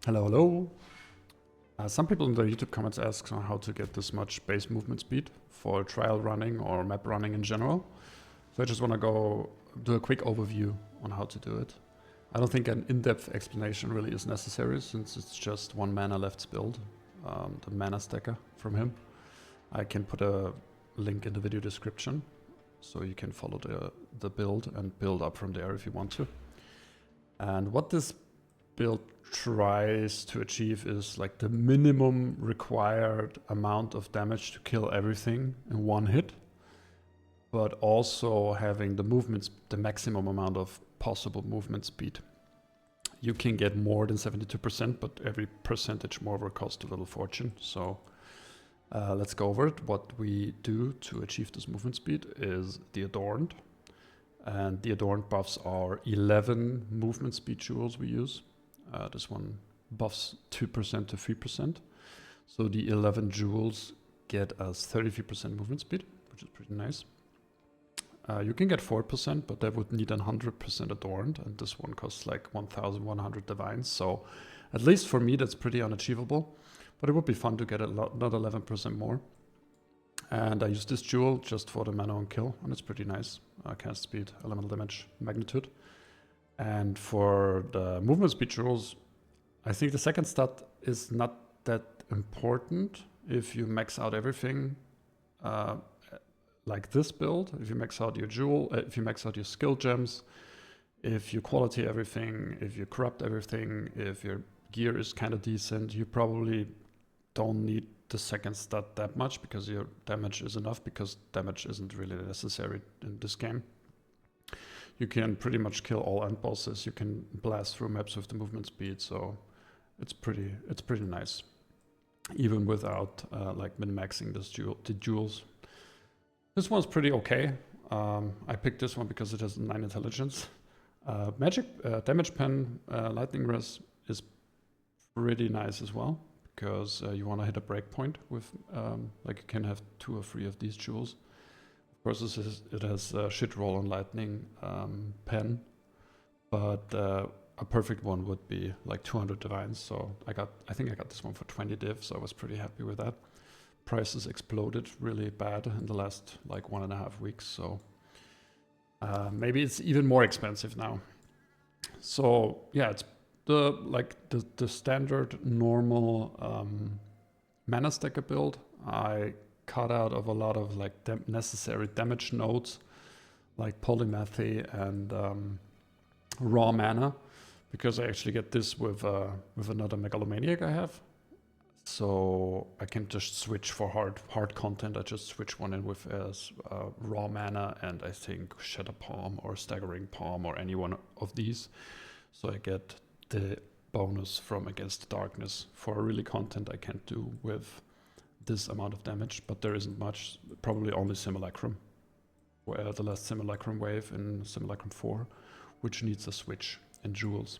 Hello, hello. Some people in the YouTube comments ask how to get this much base movement speed for trial running or map running in general. So I just want to go do a quick overview on how to do it. I don't think an in-depth explanation really is necessary since it's just onemanaleft build, the mana stacker from him. I can put a link in the video description so you can follow the build and build up from there if you want to. And what this build tries to achieve is like the minimum required amount of damage to kill everything in one hit, but also having the maximum amount of possible movement speed. You can get more than 72%, but every percentage more will cost a little fortune. So let's go over it. What we do to achieve this movement speed is the Adorned. And the Adorned buffs are 11 movement speed jewels we use. This one buffs 2% to 3%. So the 11 jewels get us 33% movement speed, which is pretty nice. You can get 4%, but that would need 100% Adorned, and this one costs like 1,100 divines. So at least for me, that's pretty unachievable, but it would be fun to get another 11% more. And I use this jewel just for the mana on kill, and it's pretty nice. Cast speed, elemental damage, magnitude. And for the movement speed jewels, I think the second stat is not that important if you max out everything like this build. If you max out your jewel, if you max out your skill gems, if you quality everything, if you corrupt everything, if your gear is kind of decent, you probably don't need the second stat that much because your damage is enough, because damage isn't really necessary in this game. You can pretty much kill all end bosses. You can blast through maps with the movement speed, so it's pretty nice, even without like min-maxing the jewels. This one's pretty okay. I picked this one because it has 9 intelligence. Magic damage pen lightning res is pretty nice as well, because you want to hit a breakpoint with like you can have 2 or 3 of these jewels. Of course, it has shit roll on lightning pen, but a perfect one would be like 200 divines. So I think I got this one for 20 div, so I was pretty happy with that. Prices exploded really bad in the last like 1.5 weeks, so maybe it's even more expensive now. So yeah, it's the standard normal mana stacker build. I cut out of a lot of like necessary damage nodes like polymathy and raw mana, because I actually get this with another megalomaniac I have. So I can just switch for hard content. I just switch one in with raw mana and I think Shatter Palm or Staggering Palm or any one of these. So I get the bonus from Against the Darkness for really content I can't do with this amount of damage, but there isn't much, probably only Simulacrum, where the last Simulacrum wave in Simulacrum 4, which needs a switch in jewels.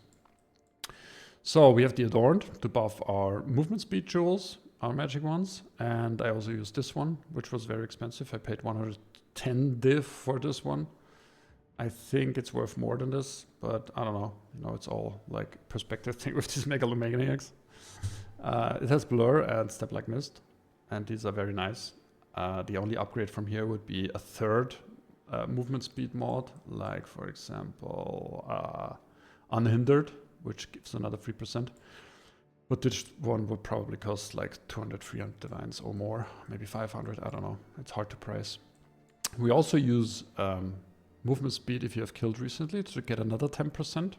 So we have the Adorned to buff our movement speed jewels, our magic ones, and I also used this one, which was very expensive. I paid 110 div for this one. I think it's worth more than this, but I don't know. You know, it's all like perspective thing with these megalomaniacs. It has Blur and Step Like Mist, and these are very nice. The only upgrade from here would be a third movement speed mod, like for example Unhindered, which gives another 3%. But this one would probably cost like 200, 300 divines or more, maybe 500, I don't know. It's hard to price. We also use movement speed if you have killed recently to get another 10%.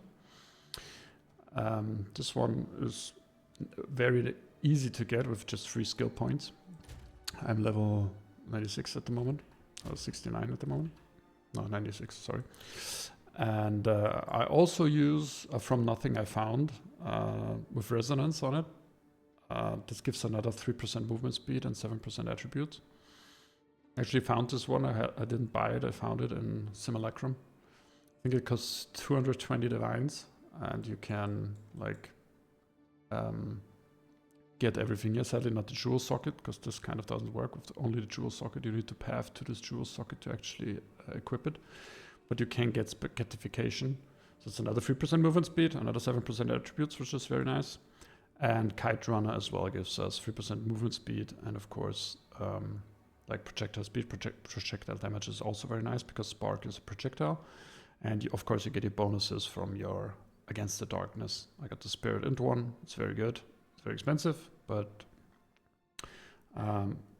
This one is very easy to get with just 3 skill points. I'm level 96 at the moment, or 69 at the moment. No, 96, sorry. And I also use From Nothing I Found with resonance on it. This gives another 3% movement speed and 7% attributes. I actually found this one. I didn't buy it. I found it in Simulacrum. I think it costs 220 divines, and you can like get everything here. Sadly, not the jewel socket, because this kind of doesn't work with only the jewel socket. You need to path to this jewel socket to actually equip it. But you can get spaghettification. So it's another 3% movement speed, another 7% attributes, which is very nice. And Kite Runner as well gives us 3% movement speed, and of course, like projectile speed, projectile damage is also very nice because Spark is a projectile. And of course you get your bonuses from your Against the Darkness. I got the Spirit Int one, it's very good. It's very expensive, but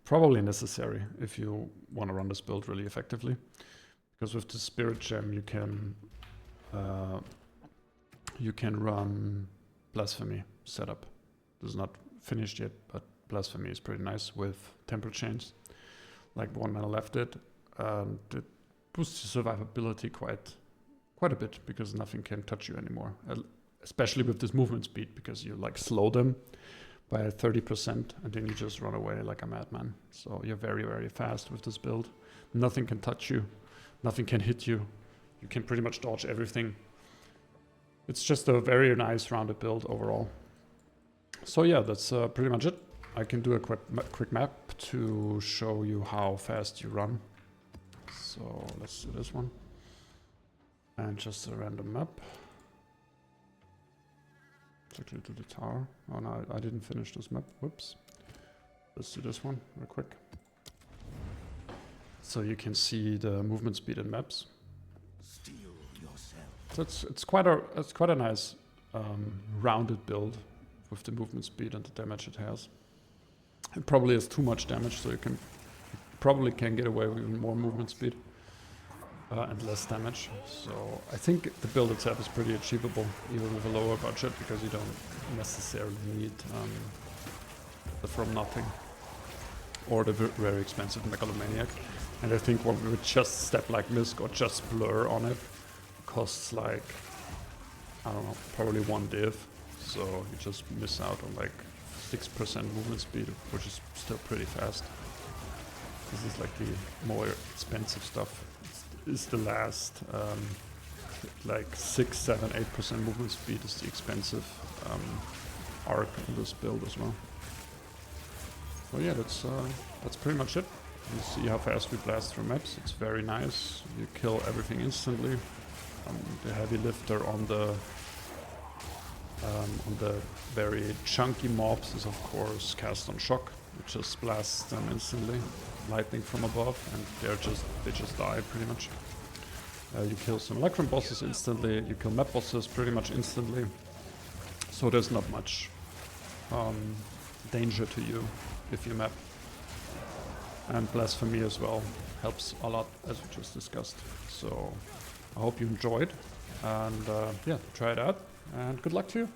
probably necessary if you want to run this build really effectively. Because with the Spirit Gem you can run Blasphemy setup. This is not finished yet, but Blasphemy is pretty nice with Temple Chains, like One Mana Left did. It boosts your survivability quite a bit because nothing can touch you anymore, especially with this movement speed, because you like slow them by 30% and then you just run away like a madman. So you're very, very fast with this build. Nothing can touch you, nothing can hit you. You can pretty much dodge everything. It's just a very nice rounded build overall. So yeah, that's pretty much it. I can do a quick map to show you how fast you run. So let's do this one. And just a random map. Quickly to the tower. Oh no, I didn't finish this map. Whoops. Let's do this one real quick. So you can see the movement speed in maps. So it's quite a nice rounded build with the movement speed and the damage it has. It probably has too much damage, so you probably can get away with even more movement speed. And less damage, so I think the build itself is pretty achievable even with a lower budget, because you don't necessarily need the From Nothing or the very expensive Megalomaniac. And I think one with just Step Like Misk or just Blur on it costs like, I don't know, probably 1 div, so you just miss out on like 6% movement speed, which is still pretty fast. This is like the more expensive stuff. Is the last like 6, 7, 8% movement speed is the expensive arc in this build as well. So yeah, that's pretty much it. You see how fast we blast through maps. It's very nice. You kill everything instantly. The heavy lifter on the very chunky mobs is of course cast on shock, which just blasts them instantly. Lightning from above, and they just die pretty much. You kill some Electrum bosses instantly, you kill map bosses pretty much instantly. So there's not much danger to you if you map. And Blasphemy as well helps a lot, as we just discussed. So I hope you enjoyed, and yeah, try it out, and good luck to you.